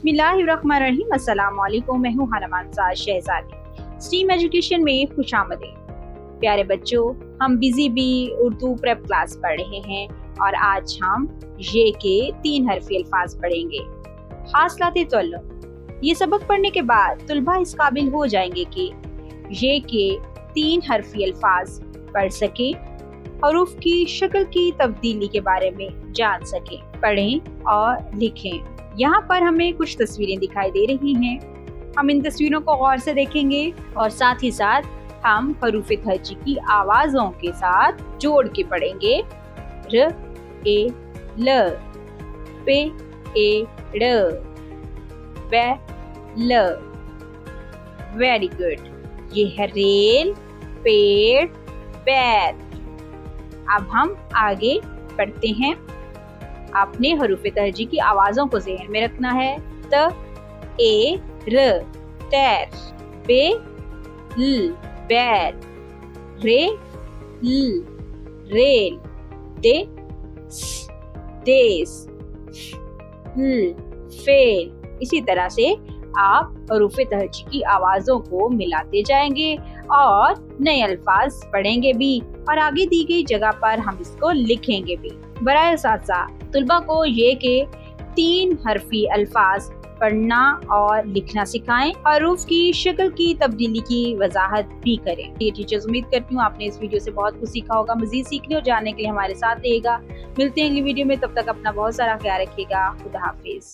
बिस्मिल्लाहिर्रहमानिर्रहीम। अस्सलाम वालेकुम। मैं हूँ हाना शहजादी। स्टीम एजुकेशन में खुशामदीद। प्यारे बच्चों, हम busy bee Urdu prep class पढ़ रहे हैं और आज हम ये के 3 हरफी अल्फाज पढ़ेंगे। हासिलात तअल्लुम। ये सबक पढ़ने के बाद तुलबा इस काबिल हो जाएंगे कि ये के 3 हरफी अल्फाज पढ़ सके, हरूफ की शक्ल की तब्दीली के बारे में जान सकें, पढ़ें और लिखें। यहाँ पर हमें कुछ तस्वीरें दिखाई दे रही हैं। हम इन तस्वीरों को गौर से देखेंगे और साथ ही साथ हम हरूफ तहज्जी की आवाज़ों के साथ जोड़ के पढ़ेंगे। र ए ल, पे ए ड़, वे ल। Very good. ये है रेल, पेड़, बैल। अब हम आगे पढ़ते हैं। आपने हरूफ तहज्जी की आवाज़ों को ज़हन में रखना है। त ए र तैर, बे ल बैल, रे ल रेल, दे स देस, ल फेल। इसी तरह से आप हरूफ तहज्जी की आवाज़ों को मिलाते जाएंगे और नए अल्फाज पढ़ेंगे भी और आगे दी गई जगह पर हम इसको लिखेंगे भी। बराए असातिज़ा तुलबा को ये के 3 हरफी अल्फाज पढ़ना और लिखना सिखाएं, हरूफ की शक्ल की तब्दीली की वजाहत भी करें। ये टीचर्स उम्मीद करती हूँ आपने इस वीडियो से बहुत कुछ सीखा होगा। मजीद सीखने और जानने के लिए हमारे साथ रहिएगा। मिलते हैं अगली वीडियो में, तब तक अपना बहुत सारा ख्याल रखिएगा। खुदा हाफिज।